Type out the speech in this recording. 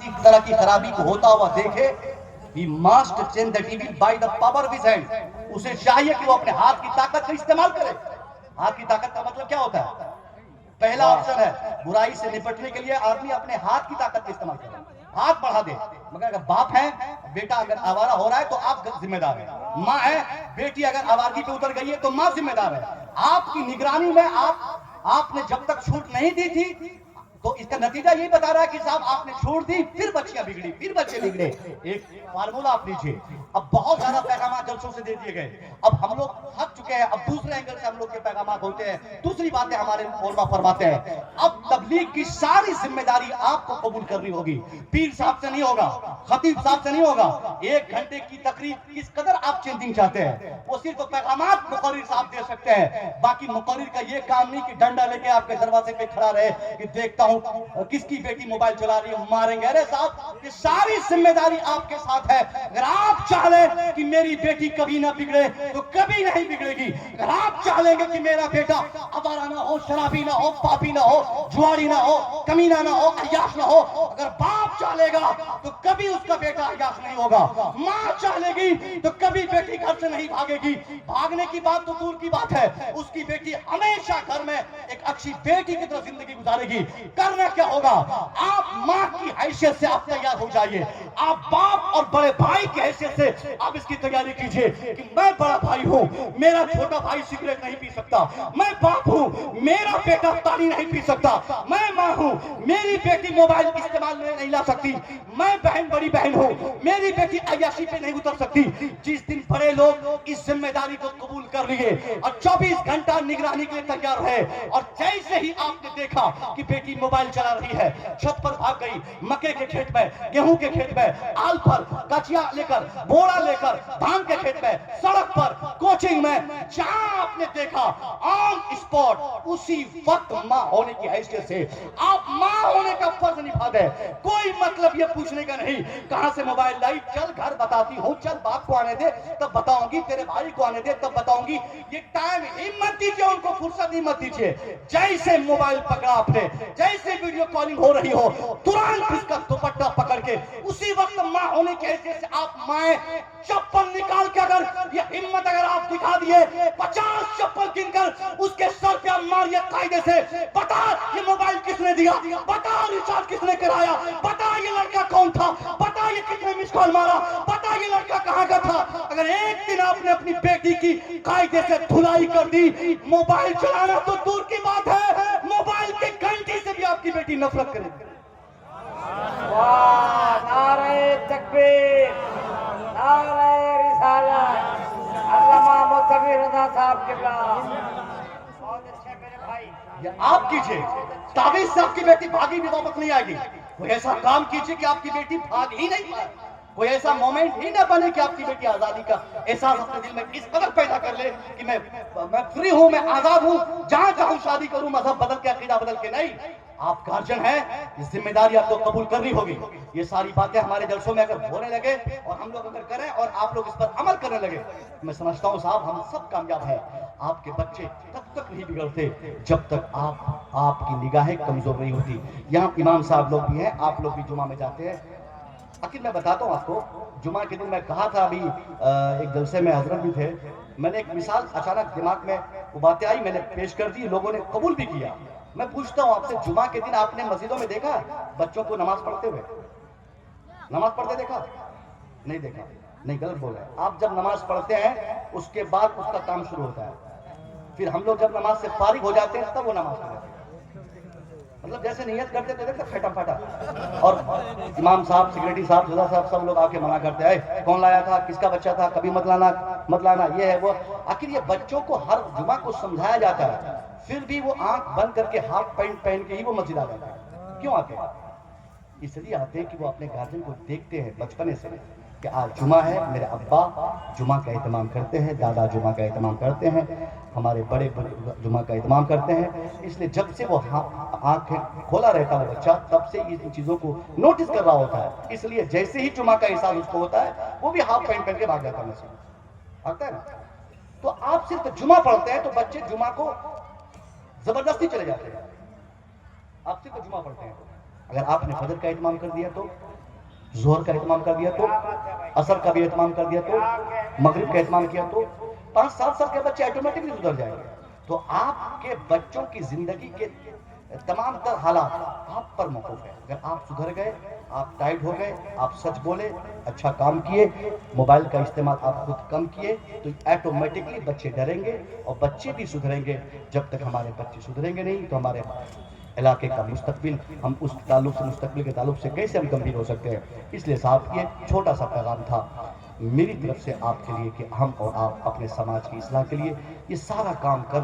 اس طرح کی خرابی کو ہوتا ہوا دیکھے he must change the TV by the power of his hand. اسے چاہیے کہ وہ اپنے ہاتھ کی طاقت کا استعمال کرے. ہاتھ کی طاقت کا مطلب کیا ہوتا ہے؟ پہلا آپشن ہے برائی سے نپٹنے کے لیے آدمی اپنے ہاتھ کی طاقت کا استعمال کرے, ہاتھ بڑھا دے. مگر اگر باپ ہے, بیٹا اگر آوارہ ہو رہا ہے تو آپ ذمہ دار ہیں. ماں ہے, بیٹی اگر آوارگی پہ اتر گئی ہے تو ماں ذمہ دار ہے. آپ کی نگرانی میں آپ نے جب تک چھوٹ نہیں دی تھی تو اس کا نتیجہ یہی بتا رہا ہے کہ صاحب آپ نے چھوڑ دی, پھر بچیاں بگڑی, پھر بچے بگڑے. ایک فارمولا آپ لیجیے. اب بہت زیادہ پیغامات جلسوں سے دے دیے گئے, اب ہم لوگ تھک چکے ہیں. اب دوسرے اینگل سے ہم لوگ کے پیغامات ہوتے ہیں, دوسری باتیں ہمارے علماء فرماتے ہیں. اب تبلیغ کی ساری ذمہ داری آپ کو قبول کرنی ہوگی. پیر صاحب سے نہیں ہوگا, خطیب صاحب سے نہیں ہوگا. 1 گھنٹے کی تقریر کس قدر آپ چینجنگ چاہتے ہیں, وہ صرف پیغامات مقرر صاحب دے سکتے ہیں. باقی مقرر کا یہ کام نہیں کہ ڈنڈا لے کے آپ کے دروازے پہ کھڑا رہے کہ دیکھتا ہوں کس کی بیٹی موبائل چلا رہی ہے, ماریں گے. ارے صاحب, یہ ساری ذمہ داری آپ کے ساتھ ہے. اگر آپ چاہ لیں کہ میری بیٹی کبھی نہ بگڑے تو کبھی نہیں بگڑے گی. اگر آپ چاہ لیں گے کہ میرا بیٹا آوارہ نہ ہو, شرابی نہ ہو, پاپی نہ ہو, جواری نہ ہو, کمینہ نہ ہو, عیاش نہ ہو, اگر باپ چاہ لے گا تو کبھی اس کا بیٹا عیاش نہیں ہوگا. ماں چاہ لے گی تو کبھی بیٹی گھر سے نہیں بھاگے گی. بھاگنے کی بات تو دور کی بات ہے, اس کی بیٹی ہمیشہ گھر میں ایک اچھی بیٹی کی طرح زندگی گزارے گی. کرنا کیا ہوگا, آپ ماں کی حیثیت سے آپ تیار ہو جائیے. آپ باپ اور بڑے بھائی کی حیثیت سے آپ اس کی تیاری کیجئے کہ میں بڑا بھائی ہوں, میرا چھوٹا بھائی سگریٹ نہیں پی سکتا. میں باپ ہوں, میرا بیٹا تالی نہیں پی سکتا. میں ماں ہوں, میری بیٹی موبائل استعمال میں نہیں لا سکتی. میں بہن, بڑی بہن ہوں, میری بیٹی عیاشی پہ نہیں اتر سکتی. جس دن بڑے لوگ اس ذمہ داری کو قبول کر لیے اور 24 گھنٹہ نگرانی کے لیے تیار رہے, اور جیسے ہی آپ نے دیکھا کہ بیٹی موبائل چلا رہی ہے, چھت پر بھاگ گئی, مکے کے کھیت میں, گیہوں کے کھیت میں, آل پر, کچیا لے کر, بوڑا لے کر, دھان کے کھیت میں, سڑک پر, کوچنگ میں, جہاں آپ نے دیکھا آن اسپاٹ, اسی وقت ماں ہونے کی حیثیت سے آپ ماں ہونے کا فرض نبھا دیں. کوئی مطلب یہ پوچھنے کا نہیں کہاں سے موبائل لائی, چل گھر بتاتی ہوں, چل باپ کو آنے دے تب بتاؤں گی, تیرے بھائی کو آنے دے تب بتاؤں گی. یہ ٹائم ہی مت دیجیے, ان کو فرصت ہی مت دیجیے. جیسے موبائل پکڑا آپ نے, جیسے ویڈیو کالنگ ہو رہی ہو, ترنت اس کا دوپٹہ پکڑ کے اسی وقت ماں ہونے کی حیثیت سے آپ مائیں چپل نکال کے, اگر یہ ہمت اگر آپ دکھا دیے, 50 چپل گن کر اس کے سر پہ ماریے قاعدے سے. بتا یہ موبائل کس نے دیا, بتا ریچارج کس نے کرایا, بتا یہ لڑکا کون تھا, بتا یہ کتنے مس کال مارا, بتا یہ لڑکا کہاں کا تھا. اگر ایک دن آپ نے اپنی بیٹی کی قاعدے سے دھلائی کر دی, موبائل چلانا تو دور کی بات ہے, موبائل کے گھنٹی سے بھی آپ کی بیٹی نفرت کرے گی. واہ, نعرہ تکبیر, نعرہ رسالت, علامہ مصطفی رضا صاحب کے بلا. بہت اچھے میرے بھائی. یہ آپ کیجئے, تعویذ سے آپ کی بیٹی بھاگی بھی واپس نہیں آئے گی. کوئی ایسا کام کیجئے کہ آپ کی بیٹی بھاگ ہی نہیں پائے, کوئی ایسا مومنٹ ہی نہ بنے کہ آپ کی بیٹی آزادی کا احساس اپنے دل میں اس قدر پیدا کر لے کہ میں فری ہوں, میں آزاد ہوں, جہاں چاہوں شادی کروں, مذہب بدل کے, عقیدہ بدل کے. نہیں, آپ گارجن ہیں, یہ ذمہ داری آپ کو قبول کرنی ہوگی. یہ ساری باتیں ہمارے جلسوں میں اگر ہونے لگے اور ہم لوگ اگر کریں اور آپ لوگ اس پر عمل کرنے لگے, میں سمجھتا ہوں صاحب ہم سب کامیاب ہیں. آپ کے بچے تب تک نہیں بگڑتے جب تک آپ کی نگاہیں کمزور نہیں ہوتی. یہاں امام صاحب لوگ بھی ہیں, آپ لوگ بھی جمعہ میں جاتے ہیں. عقیل میں بتاتا ہوں آپ کو, جمعہ کے دن میں کہا تھا, ابھی ایک جلسے میں حضرت بھی تھے, میں نے ایک مثال اچانک دماغ میں وہ باتیں آئی, میں نے پیش کر دی, لوگوں نے قبول بھی کیا. میں پوچھتا ہوں آپ سے, جمعہ کے دن آپ نے مسجدوں میں دیکھا بچوں کو نماز پڑھتے ہوئے, نماز پڑھتے دیکھا؟ نہیں دیکھا. نہیں, غلط بول رہے ہیں. آپ جب نماز پڑھتے ہیں اس کے بعد اس کا کام شروع ہوتا ہے, پھر ہم لوگ جب نماز سے فارغ ہو جاتے ہیں تب وہ نماز پڑھتے ہیں. مطلب جیسے نیت کرتے تھے دیکھتے پھیٹا پھاٹا, اور امام صاحب, سیکریٹری صاحب, جزا صاحب, سب لوگ آ کے منع کرتے ہیں, کون لایا تھا, کس کا بچہ تھا, کبھی مت لانا, مت لانا, یہ ہے وہ. آخر یہ بچوں کو ہر جمعہ کو سمجھایا جاتا ہے, پھر بھی وہ آنکھ بند کر کے ہاف پینٹ پہن کے ہی وہ مسجد آ جاتے ہیں. کیوں آتے ہیں؟ اس لیے آتے ہیں کہ وہ اپنے گارجن کو دیکھتے ہیں بچپنے سے کہ آج جمعہ ہے, میرے ابا جمعہ کا اہتمام کرتے ہیں, دادا جمعہ کا اہتمام کرتے ہیں, ہمارے بڑے جمعہ کا اہتمام کرتے ہیں. اس لیے جب سے وہ آنکھیں کھولا رہتا ہے بچہ, تب سے ان چیزوں کو نوٹس کر رہا ہوتا ہے. اس لیے جیسے ہی جمعہ کا احساس اس کو ہوتا ہے, وہ بھی ہاف پینٹ پہن کے بھاگ جاتا ہے مسجد. آتا ہے نا. تو آپ صرف جمعہ پڑھتے ہیں تو بچے جمعہ کو زبردستی چلے جاتے ہیں. آپ صرف جمعہ پڑھتے ہیں, اگر آپ نے فجر کا اہتمام کر دیا تو ظہر کا اہتمام کر دیا تو عصر کا بھی اہتمام کر دیا تو مغرب کا اہتمام کیا تو 5-7 سال کے بچے آٹومیٹکلی سدھر جائیں گے. تو آپ کے بچوں کی زندگی کے تمام تر حالات آپ پر موقوف ہیں. اگر آپ سدھر گئے، آپ ٹائٹ ہو گئے، آپ سچ بولے، اچھا کام کیے، موبائل کا استعمال آپ خود کم کیے، تو آٹومیٹکلی بچے ڈریں گے اور بچے بھی سدھریں گے. جب تک ہمارے بچے سدھریں گے نہیں تو ہمارے علاقے کا مستقبل، ہم اس تعلق سے، مستقبل کے تعلق سے کیسے ہم گمبھیر ہو سکتے ہیں. اس لیے صاحب یہ چھوٹا سا پیغام تھا میری طرف سے آپ کے لیے کہ ہم اور آپ اپنے سماج کی اصلاح کے لیے یہ سارا کام کر